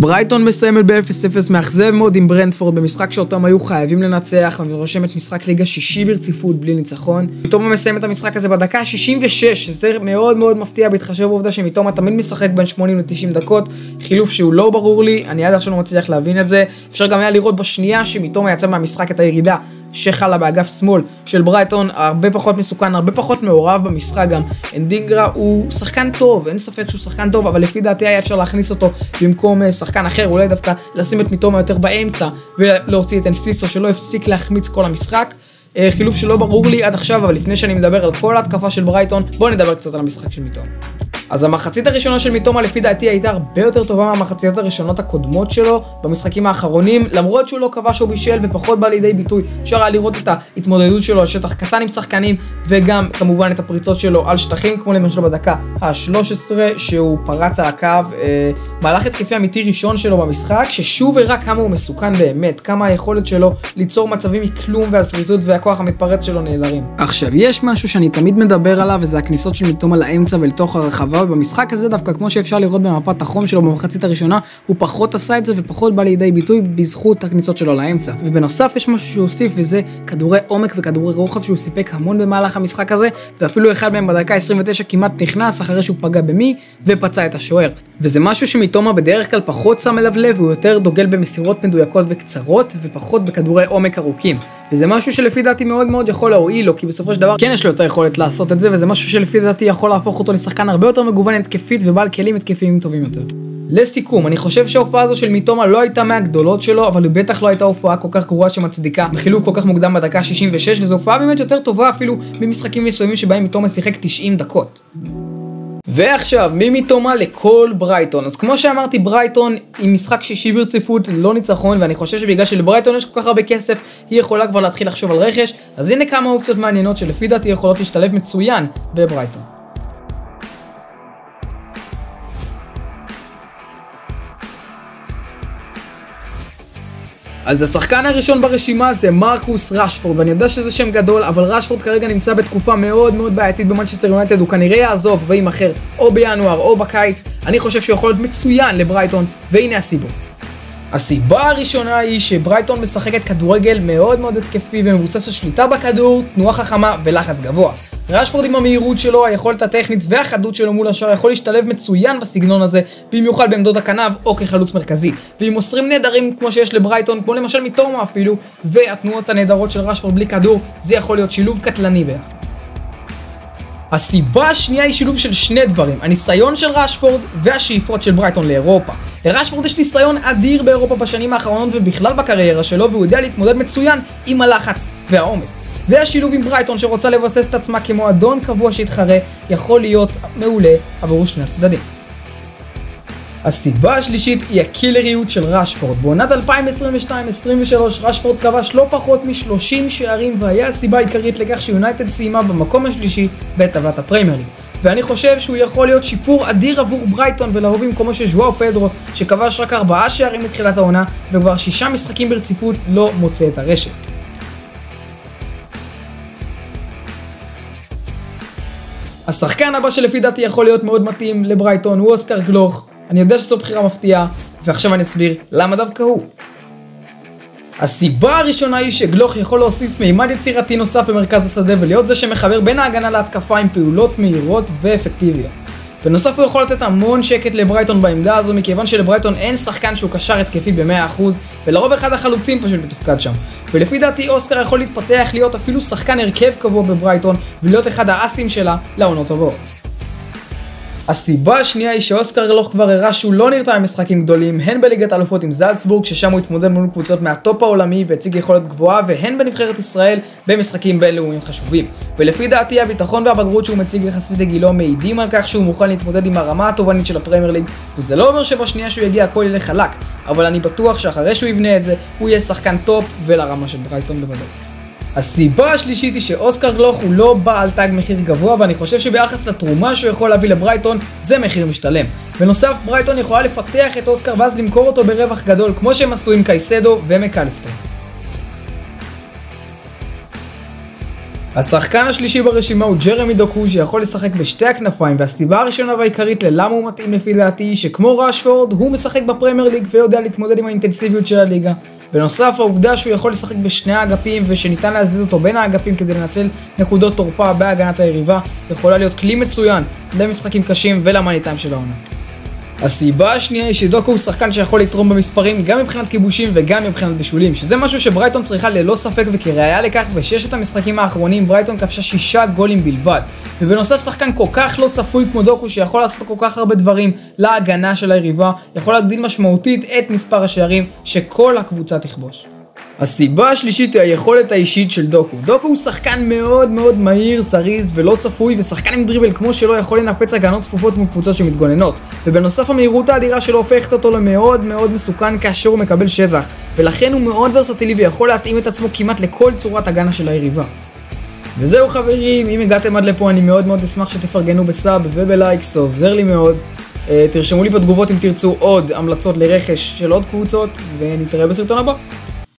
ברייטון מסיימת ב-0-0 מאכזב מאוד עם ברנטפורד במשחק שאותם היו חייבים לנצח, ורושמת משחק ליגה שישי ברציפות בלי ניצחון. מיטומה מסיים את המשחק הזה בדקה 66, שזה מאוד מאוד מפתיע בהתחשב בעובדה שמיטומה תמיד משחק בין 80 ל-90 דקות, חילוף שהוא לא ברור לי, אני עד עכשיו לא מצליח להבין את זה. אפשר גם היה לראות בשנייה שמיטומה יצא מהמשחק את הירידה שחלה באגף שמאל של ברייטון, הרבה פחות מסוכן, הרבה פחות מעורב במשחק. גם אנדינגרה הוא שחקן טוב, אין ספק שהוא שחקן טוב, אבל לפי דעתי היה אפשר להכניס אותו במקום שחקן אחר, אולי דווקא לשים את מיטומה יותר באמצע ולהוציא את אנסיסו שלא הפסיק להחמיץ כל המשחק. חילוף שלא ברור לי עד עכשיו, אבל לפני שאני מדבר על כל ההתקפה של ברייטון, בואו נדבר קצת על המשחק של מיטומה. אז המחצית הראשונה של מיטומה לפי דעתי הייתה הרבה יותר טובה מהמחציות הראשונות הקודמות שלו במשחקים האחרונים, למרות שהוא לא כבש או בישל ופחות בא לידי ביטוי. אפשר היה לראות את ההתמודדות שלו על שטח קטן עם שחקנים, וגם כמובן את הפריצות שלו על שטחים, כמו למשל בדקה ה-13 שהוא פרץ על הקו, מהלך התקפי אמיתי ראשון שלו במשחק, ששוב הראה כמה הוא מסוכן באמת, כמה היכולת שלו ליצור מצבים מכלום והזריזות והכוח המתפרץ שלו נהדרים. עכשיו יש משהו שאני תמיד מדבר עליו, וזה הכניסות של מיטומה לאמצע ולתוך הרחבה, ובמשחק הזה דווקא כמו שאפשר לראות במפת החום שלו במחצית הראשונה, הוא פחות עשה את זה ופחות בא לידי ביטוי בזכות הכניסות שלו לאמצע. ובנוסף יש משהו שהוא הוסיף, וזה כדורי עומק וכדורי רוחב שהוא סיפק המון במהלך המשחק הזה, ואפילו אחד מהם בדקה 29 כמעט נכנס אחרי שהוא פגע במי ופצע את השוער. וזה משהו שמיטומה בדרך כלל פחות שם אליו לב, הוא יותר דוגל במסירות מדויקות וקצרות ופחות בכדורי עומק ארוכים. וזה משהו שלפי דעתי מאוד מאוד יכול להועיל לו, כי בסופו של דבר כן יש לו יותר יכולת לעשות את זה, וזה משהו שלפי דעתי יכול להפוך אותו לשחקן הרבה יותר מגוון התקפית ובעל כלים התקפיים טובים יותר. לסיכום, אני חושב שההופעה הזו של מיטומה לא הייתה מהגדולות שלו, אבל היא בטח לא הייתה הופעה כל כך גרועה שמצדיקה בחילוף כל כך מוקדם בדקה 66, וזו הופעה באמת יותר טובה אפילו במשחקים מסוימים שבהם מיטומה שיחק 90 דקות. ועכשיו, ממיטומה לכל ברייטון. אז כמו שאמרתי, ברייטון עם משחק שישי ברציפות לא ניצחון, ואני חושב שבגלל שלברייטון יש כל כך הרבה כסף, היא יכולה כבר להתחיל לחשוב על רכש. אז הנה כמה אופציות מעניינות שלפי דעתי יכולות להשתלב מצוין בברייטון. אז השחקן הראשון ברשימה זה מרקוס רשפורד, ואני יודע שזה שם גדול, אבל רשפורד כרגע נמצא בתקופה מאוד מאוד בעייתית במנצ'סטר יונייטד, הוא כנראה יעזוב וימכר או בינואר או בקיץ. אני חושב שהוא יכול להיות מצוין לברייטון, והנה הסיבות. הסיבה הראשונה היא שברייטון משחקת כדורגל מאוד מאוד התקפי ומבוסס על שליטה בכדור, תנועה חכמה ולחץ גבוה. רשפורד עם המהירות שלו, היכולת הטכנית והחדות שלו מול השאר יכול להשתלב מצוין בסגנון הזה, במיוחד בעמדות הכנף או כחלוץ מרכזי. ועם מוסרים נהדרים כמו שיש לברייטון, כמו למשל מיטומה אפילו, והתנועות הנהדרות של רשפורד בלי כדור, זה יכול להיות שילוב קטלני ביחד. הסיבה השנייה היא שילוב של שני דברים, הניסיון של רשפורד והשאיפות של ברייטון לאירופה. לרשפורד יש ניסיון אדיר באירופה בשנים האחרונות ובכלל בקריירה שלו, והוא יודע להתמודד מצוין עם הלחץ והעומס. והשילוב עם ברייטון שרוצה לבסס את עצמה כמועדון קבוע שהתחרה, יכול להיות מעולה עבור שני הצדדים. הסיבה השלישית היא הקילריות של רשפורד. בעונת 2022-2023 רשפורד כבש לא פחות מ-30 שערים, והיה הסיבה העיקרית לכך שיונייטד סיימה במקום השלישי בטבלת הפרמייר ליג. ואני חושב שהוא יכול להיות שיפור אדיר עבור ברייטון, ולרוב במקומו של ז'ואאו פדרו שכבש רק 4 שערים מתחילת העונה וכבר 6 משחקים ברציפות לא מוצא את הרשת. השחקן הבא שלפי דעתי יכול להיות מאוד מתאים לברייטון הוא אוסקר גלוך. אני יודע שזו בחירה מפתיעה, ועכשיו אני אסביר למה דווקא הוא. הסיבה הראשונה היא שגלוך יכול להוסיף מימד יצירתי נוסף במרכז השדה ולהיות זה שמחבר בין ההגנה להתקפה עם פעולות מהירות ואפקטיביות. בנוסף הוא יכול לתת המון שקט לברייטון בעמדה הזו, מכיוון שלברייטון אין שחקן שהוא קשר התקפי ב-100%, ולרוב אחד החלוצים פשוט מתופקד שם. ולפי דעתי אוסקר יכול להתפתח להיות אפילו שחקן הרכב קבוע בברייטון, ולהיות אחד האסים שלה לעונות הבאות. הסיבה השנייה היא שאוסקר גלוך כבר הראה שהוא לא נרתע ממשחקים גדולים, הן בליגת האלופות עם זלצבורג ששם הוא התמודד מול קבוצות מהטופ העולמי והציג יכולת גבוהה, והן בנבחרת ישראל במשחקים בינלאומיים חשובים. ולפי דעתי הביטחון והבגרות שהוא מציג יחסית לגילו מעידים על כך שהוא מוכן להתמודד עם הרמה התובענית של הפרמייר ליג, וזה לא אומר שבשנייה שהוא יגיע הכל ילך חלק, אבל אני בטוח שאחרי שהוא יבנה את זה הוא יהיה שחקן טופ ולרמה של ברייטון בוודאי. הסיבה השלישית היא שאוסקר גלוך הוא לא בעל תג מחיר גבוה, ואני חושב שביחס לתרומה שהוא יכול להביא לברייטון זה מחיר משתלם. בנוסף ברייטון יכולה לפתח את אוסקר ואז למכור אותו ברווח גדול כמו שהם עשו עם קייסדו ומקליסטר. השחקן השלישי ברשימה הוא ג'רמי דוקו, שיכול לשחק בשתי הכנפיים, והסיבה הראשונה והעיקרית ללמה הוא מתאים לפי דעתי היא שכמו ראשפורד הוא משחק בפרמייר ליג ויודע להתמודד עם האינטנסיביות של הליגה. בנוסף, העובדה שהוא יכול לשחק בשני האגפים ושניתן להזיז אותו בין האגפים כדי לנצל נקודות תורפה בהגנת היריבה יכולה להיות כלי מצוין למשחקים קשים ולמאניטיים של העונה. הסיבה השנייה היא שדוקו הוא שחקן שיכול לתרום במספרים גם מבחינת כיבושים וגם מבחינת בישולים, שזה משהו שברייטון צריכה ללא ספק, וכראיה לכך בששת המשחקים האחרונים ברייטון כבשה 6 גולים בלבד. ובנוסף, שחקן כל כך לא צפוי כמו דוקו שיכול לעשות כל כך הרבה דברים להגנה של היריבה, יכול להגדיל משמעותית את מספר השערים שכל הקבוצה תכבוש. הסיבה השלישית היא היכולת האישית של דוקו. דוקו הוא שחקן מאוד מאוד מהיר, זריז ולא צפוי, ושחקן עם דריבל כמו שלו יכול לנפץ הגנות צפופות מול קבוצות שמתגוננות. ובנוסף, המהירות האדירה שלו הופכת אותו למאוד מאוד מסוכן כאשר הוא מקבל שטח, ולכן הוא מאוד ורסטילי ויכול להתאים את עצמו כמעט לכל צורת הגנה של היריבה. וזהו חברים, אם הגעתם עד לפה אני מאוד מאוד אשמח שתפרגנו בסאב ובלייק, זה עוזר לי מאוד. תרשמו לי בתגובות אם תרצו עוד המלצות לרכש של עוד קבוצות, ונתראה בסרטון הבא.